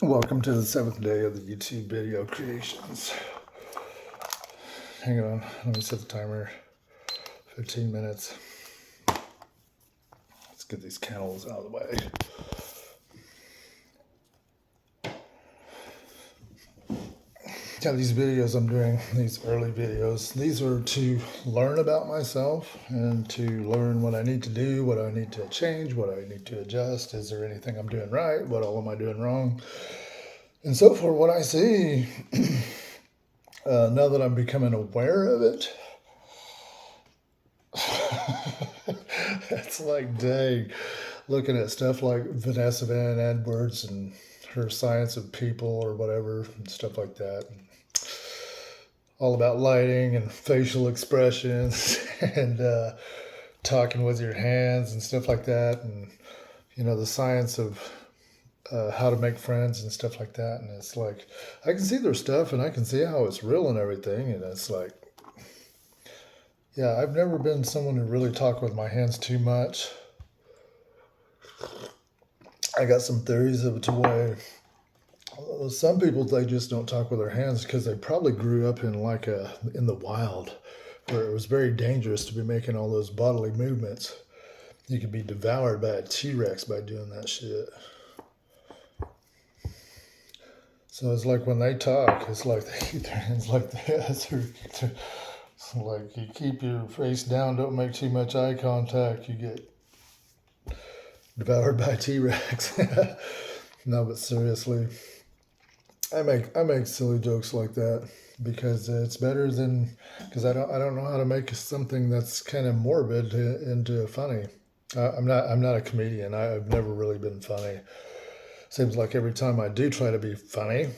Welcome to the 7th day of the YouTube video creations. Hang on, let me set the timer. 15 minutes. Let's get these candles out of the way. Yeah, these videos I'm doing, these early videos, these are to learn about myself and to learn what I need to do, what I need to change, what I need to adjust. Is there anything I'm doing right? What all am I doing wrong? And so for what I see, now that I'm becoming aware of it, it's like, dang, looking at stuff like Vanessa Van Edwards and her Science of People or whatever, and stuff like that. All about lighting and facial expressions and talking with your hands and stuff like that. And, the science of how to make friends and stuff like that. And it's like, I can see their stuff and I can see how it's real and everything. And it's like, yeah, I've never been someone who really talked with my hands too much. I got some theories of it to where some people, they just don't talk with their hands because they probably grew up in in the wild where it was very dangerous to be making all those bodily movements. You could be devoured by a T-Rex by doing that shit. So it's like when they talk, it's like they keep their hands like this. It's like you keep your face down, don't make too much eye contact, you get devoured by a T-Rex. No, but seriously, I make silly jokes like that because it's better than, because I don't know how to make something that's kind of morbid into funny. I'm not a comedian. I've never really been funny. Seems like every time I do try to be funny,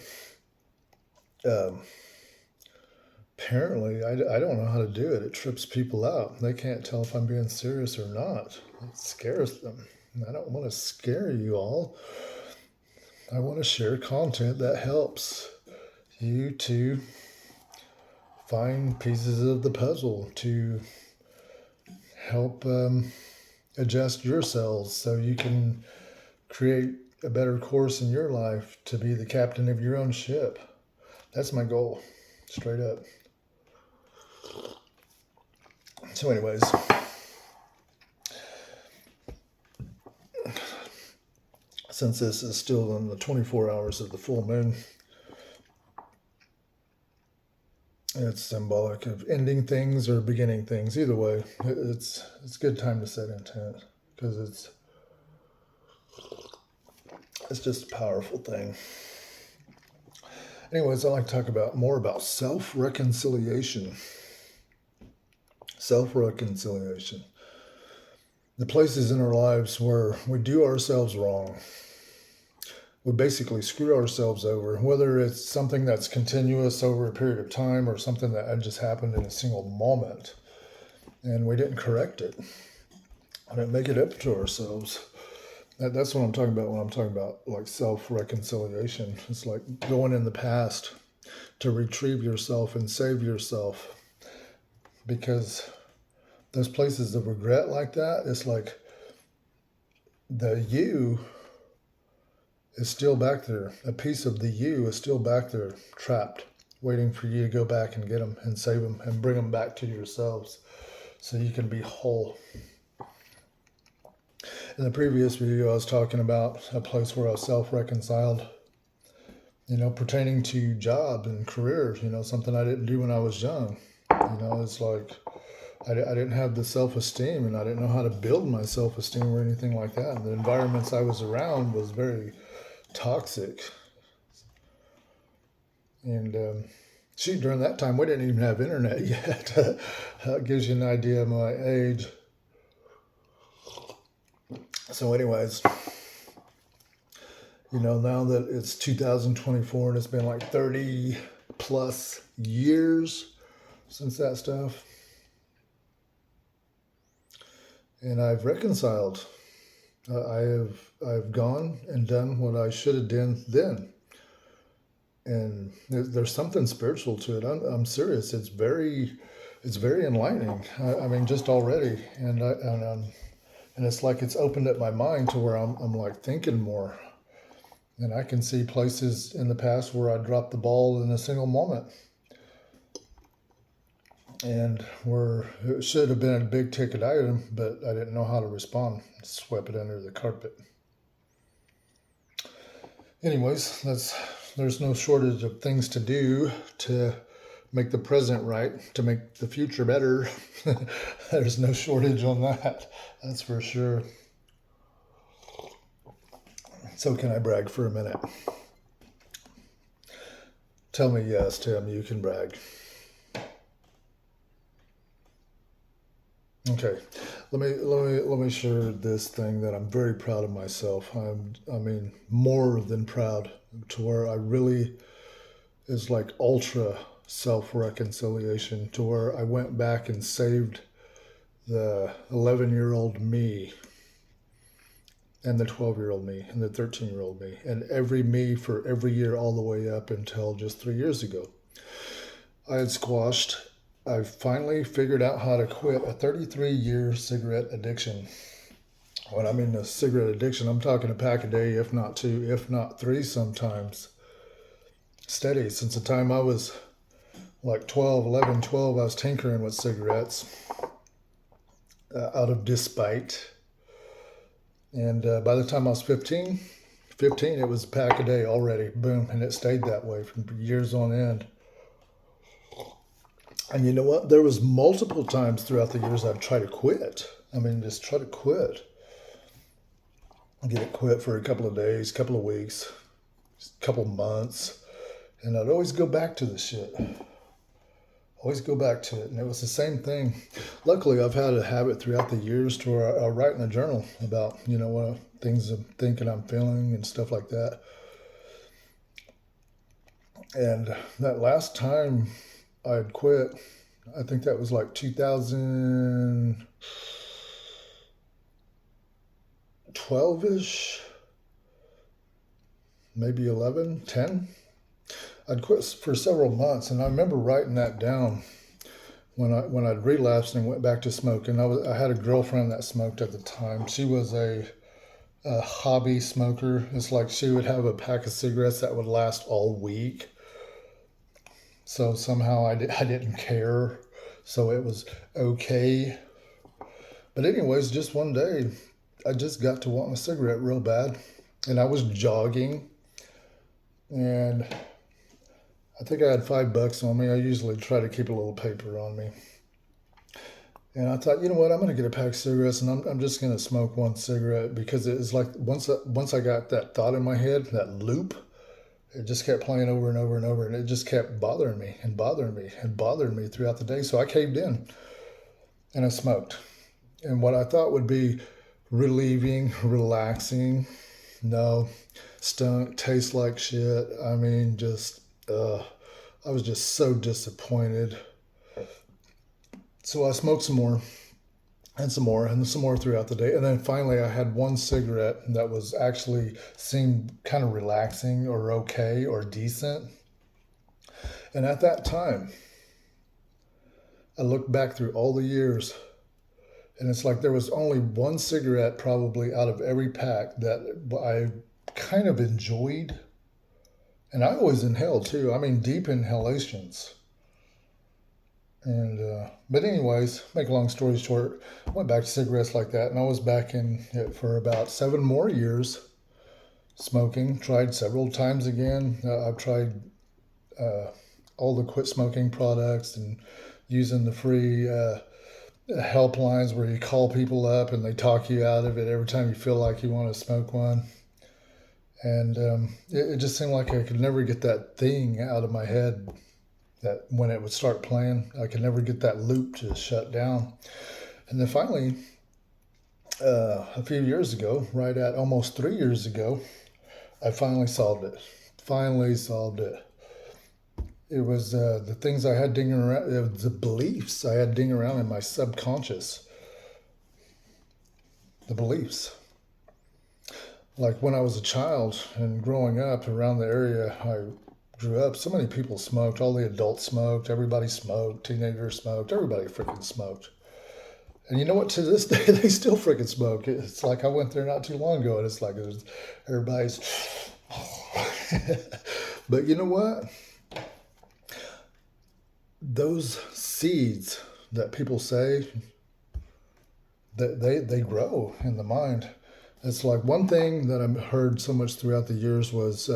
apparently I don't know how to do it. It trips people out. They can't tell if I'm being serious or not. It scares them. I don't want to scare you all. I want to share content that helps you to find pieces of the puzzle to help adjust yourselves so you can create a better course in your life to be the captain of your own ship. That's my goal, straight up. So anyways, since this is still in the 24 hours of the full moon, it's symbolic of ending things or beginning things. Either way, it's a good time to set intent because it's just a powerful thing. Anyways, I'd like to talk more about self-reconciliation. Self-reconciliation. The places in our lives where we do ourselves wrong. We basically screw ourselves over, whether it's something that's continuous over a period of time or something that just happened in a single moment and we didn't correct it. I didn't make it up to ourselves. That's what I'm talking about when I'm talking about like self-reconciliation. It's like going in the past to retrieve yourself and save yourself, because those places of regret like that, it's like the you is still back there. A piece of the you is still back there, trapped, waiting for you to go back and get them and save them and bring them back to yourselves so you can be whole. In the previous video, I was talking about a place where I was self-reconciled, pertaining to job and career, something I didn't do when I was young. It's like I didn't have the self-esteem and I didn't know how to build my self-esteem or anything like that. And the environments I was around was very toxic. And during that time, we didn't even have internet yet. That gives you an idea of my age. So anyways, now that it's 2024 and it's been like 30 plus years since that stuff, and I've reconciled. I've gone and done what I should have done then. And there's something spiritual to it. I'm serious. It's very enlightening. I mean, just already, and it's like it's opened up my mind to where I'm like thinking more, And I can see places in the past where I dropped the ball in a single moment, and where it should have been a big ticket item, but I didn't know how to respond. Swept it under the carpet. Anyways, there's no shortage of things to do to make the present right, to make the future better. There's no shortage on that, that's for sure. So can I brag for a minute? Tell me yes, Tim, you can brag. Okay, let me share this thing that I'm very proud of myself. I mean, more than proud, to where I really is like ultra self-reconciliation, to where I went back and saved the 11-year-old me, and the 12-year-old me, and the 13-year-old me, and every me for every year all the way up until just 3 years ago. I finally figured out how to quit a 33-year cigarette addiction. When I mean a cigarette addiction, I'm talking a pack a day, if not two, if not three sometimes. Steady. Since the time I was like 12, I was tinkering with cigarettes out of despite. And by the time I was 15, it was a pack a day already. Boom. And it stayed that way for years on end. And you know what? There was multiple times throughout the years I'd try to quit. I mean, just try to quit. Get it quit for a couple of days, couple of weeks, couple of months. And I'd always go back to the shit. Always go back to it. And it was the same thing. Luckily, I've had a habit throughout the years to where I write in a journal about, what things I'm thinking, I'm feeling, and stuff like that. And that last time I'd quit, I think that was like 2012-ish, maybe 11, 10. I'd quit for several months, and I remember writing that down when I'd relapsed and went back to smoking. I had a girlfriend that smoked at the time. She was a hobby smoker. It's like she would have a pack of cigarettes that would last all week. So somehow I didn't care, so it was okay. But anyways, just one day, I just got to wanting a cigarette real bad, and I was jogging, and I think I had $5 on me. I usually try to keep a little paper on me. And I thought, you know what, I'm going to get a pack of cigarettes, and I'm just going to smoke one cigarette, because it was like once I got that thought in my head, that loop, it just kept playing over and over and over, and it just kept bothering me and bothering me and bothering me throughout the day. So I caved in, and I smoked. And what I thought would be relieving, relaxing, no, stunk, tastes like shit. I mean, I was just so disappointed. So I smoked some more, and some more, and some more throughout the day. And then finally I had one cigarette that was actually seemed kind of relaxing or okay or decent. And at that time, I looked back through all the years, and it's like there was only one cigarette probably out of every pack that I kind of enjoyed. And I always inhaled too. I mean, deep inhalations. And but anyways, make a long story short, I went back to cigarettes like that, and I was back in it for about 7 more years, smoking. Tried several times again. I've tried all the quit smoking products, and using the free helplines where you call people up and they talk you out of it every time you feel like you want to smoke one. And it just seemed like I could never get that thing out of my head, that when it would start playing, I could never get that loop to shut down. And then finally, a few years ago, right at almost 3 years ago, I finally solved it. It was the things I had dinging around, the beliefs I had dinging around in my subconscious. The beliefs. Like when I was a child and growing up around the area I grew up, so many people smoked. All the adults smoked. Everybody smoked. Teenagers smoked. Everybody freaking smoked. And you know what? To this day, they still freaking smoke. It's like I went there not too long ago, and it's like everybody's But you know what? Those seeds that people say that they grow in the mind. It's like one thing that I've heard so much throughout the years was,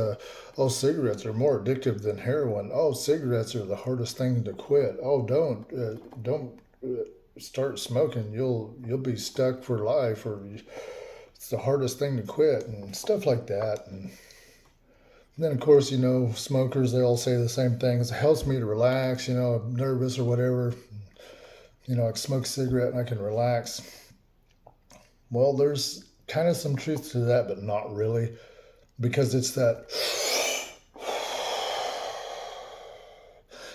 oh, cigarettes are more addictive than heroin. Oh, cigarettes are the hardest thing to quit. Oh, don't start smoking. You'll be stuck for life, or it's the hardest thing to quit, and stuff like that. And then, of course, smokers, they all say the same things. It helps me to relax, I'm nervous or whatever. I can smoke a cigarette and I can relax. Well, there's kind of some truth to that, but not really, because it's that,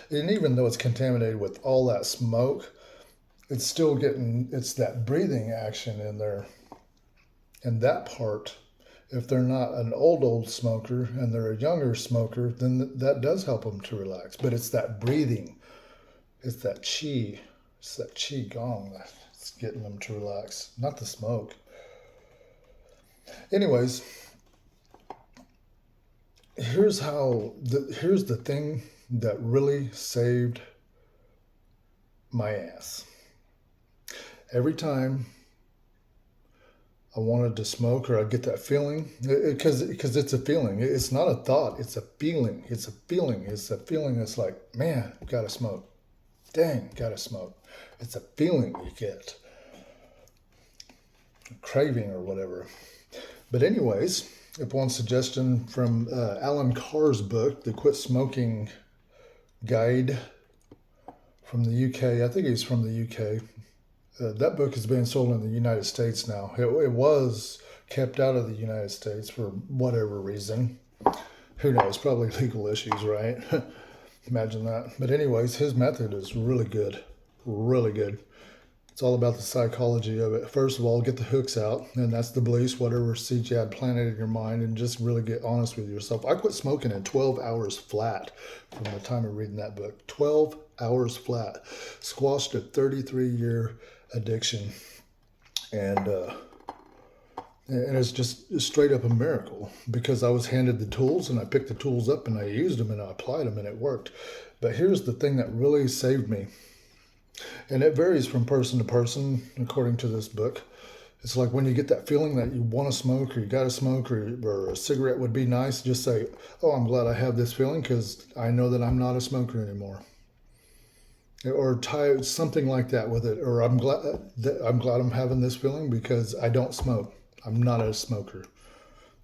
and even though it's contaminated with all that smoke, it's that breathing action in there. And that part, if they're not an old smoker and they're a younger smoker, then that does help them to relax. But it's that breathing, it's that qi gong that's getting them to relax, not the smoke. Anyways, here's the thing that really saved my ass. Every time I wanted to smoke, or I get that feeling, because it's a feeling. It's not a thought. It's a feeling. It's a feeling. It's a feeling that's like, man, gotta smoke. Dang, gotta smoke. It's a feeling you get. A craving or whatever. But anyways, upon suggestion from Alan Carr's book, The Quit Smoking Guide from the UK. I think he's from the UK. That book is being sold in the United States now. It was kept out of the United States for whatever reason. Who knows? Probably legal issues, right? Imagine that. But anyways, his method is really good. Really good. It's all about the psychology of it. First of all, get the hooks out, and that's the beliefs, whatever seeds you had planted in your mind, and just really get honest with yourself. I quit smoking in 12 hours flat from the time of reading that book. 12 hours flat. Squashed a 33-year addiction. And it's just straight up a miracle, because I was handed the tools, and I picked the tools up, and I used them, and I applied them, and it worked. But here's the thing that really saved me. And it varies from person to person, according to this book. It's like when you get that feeling that you want to smoke, or you got to smoke, or a cigarette would be nice, just say, oh, I'm glad I have this feeling because I know that I'm not a smoker anymore. Or tie something like that with it. Or I'm glad I'm having this feeling because I don't smoke. I'm not a smoker.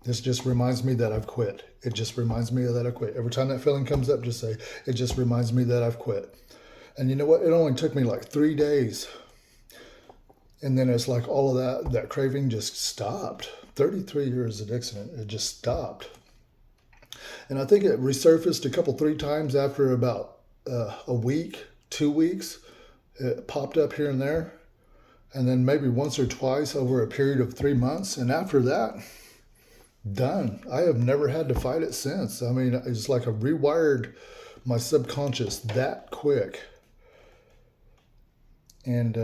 This just reminds me that I've quit. It just reminds me that I quit. Every time that feeling comes up, just say, it just reminds me that I've quit. And you know what? It only took me like 3 days. And then it's like all of that craving just stopped. 33 years addiction, it just stopped. And I think it resurfaced a couple, 3 times after about a week, 2 weeks. It popped up here and there. And then maybe once or twice over a period of 3 months. And after that, done. I have never had to fight it since. I mean, it's like I rewired my subconscious that quick. And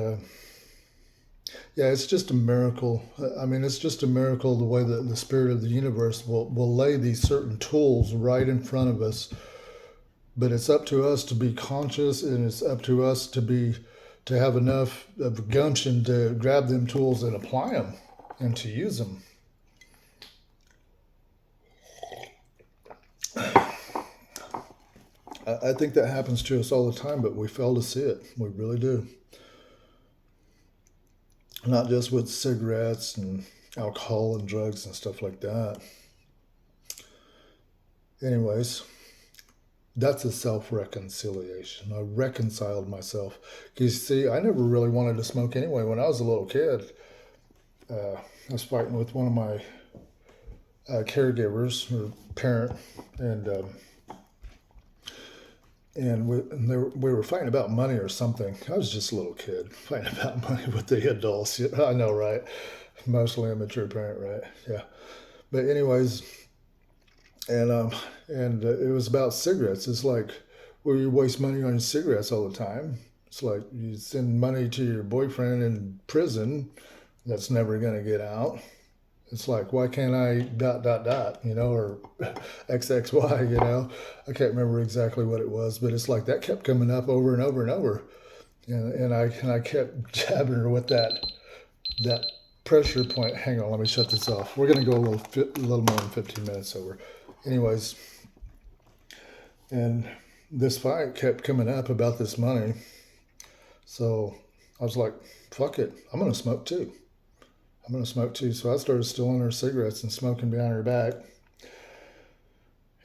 yeah, it's just a miracle. I mean, it's just a miracle the way that the spirit of the universe will lay these certain tools right in front of us. But it's up to us to be conscious, and it's up to us to have enough of gumption to grab them tools and apply them and to use them. I think that happens to us all the time, but we fail to see it. We really do. Not just with cigarettes and alcohol and drugs and stuff like that. Anyways, that's a self-reconciliation. I reconciled myself. Because, see, I never really wanted to smoke anyway. When I was a little kid, I was fighting with one of my caregivers, or parent, and we were fighting about money or something. I was just a little kid fighting about money with the adults. I know, right? Mostly a mature parent, right? Yeah. But anyways, and it was about cigarettes. It's like, well, you waste money on cigarettes all the time. It's like you send money to your boyfriend in prison that's never going to get out. It's like, why can't I ... or XXY. I can't remember exactly what it was, but it's like that kept coming up over and over and over. And I kept jabbing her with that pressure point. Hang on, let me shut this off. We're going to go a little more than 15 minutes over. Anyways, and this fight kept coming up about this money. So I was like, fuck it, I'm going to smoke too. So I started stealing her cigarettes and smoking behind her back.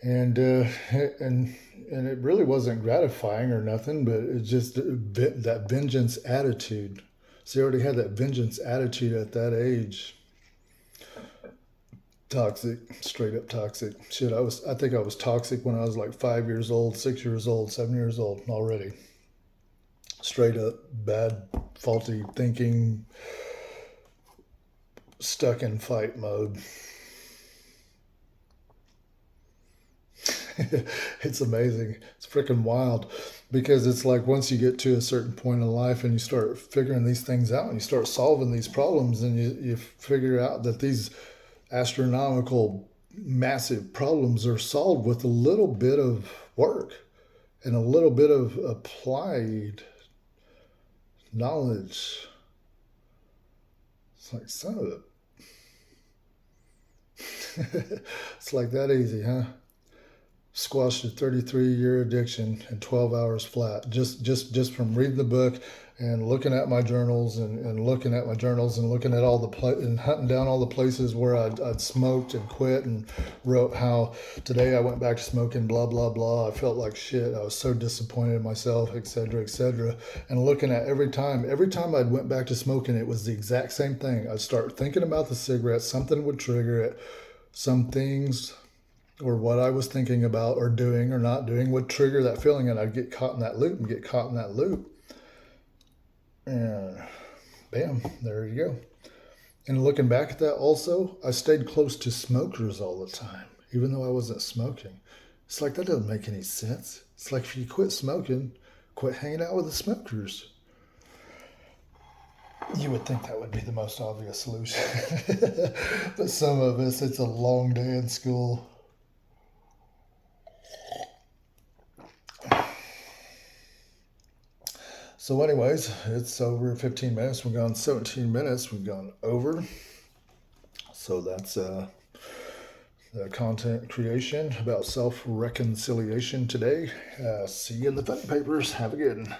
And it really wasn't gratifying or nothing, but it just that vengeance attitude. See, I already had that vengeance attitude at that age. Toxic, straight up toxic. Shit, I think I was toxic when I was like 5 years old, 6 years old, 7 years old already. Straight up bad, faulty thinking, stuck in fight mode. It's amazing. It's freaking wild, because it's like once you get to a certain point in life and you start figuring these things out and you start solving these problems, and you figure out that these astronomical, massive problems are solved with a little bit of work and a little bit of applied knowledge. It's like, son of a... It's like that easy, huh? Squashed a 33-year addiction in 12 hours flat, just from reading the book and looking at my journals and looking at all and hunting down all the places where I'd smoked and quit, and wrote how today I went back to smoking, blah blah blah. I felt like shit. I was so disappointed in myself, etc., etc. And looking at every time I'd went back to smoking, it was the exact same thing. I'd start thinking about the cigarette, something would trigger it, some things or what I was thinking about or doing or not doing would trigger that feeling, and I'd get caught in that loop. And bam, there you go. And looking back at that also, I stayed close to smokers all the time, even though I wasn't smoking. It's like, that doesn't make any sense. It's like, if you quit smoking, quit hanging out with the smokers. You would think that would be the most obvious solution. But some of us, it's a long day in school. So anyways, it's over 15 minutes. We've gone 17 minutes. We've gone over. So that's the content creation about self-reconciliation today. See you in the funny papers. Have a good one.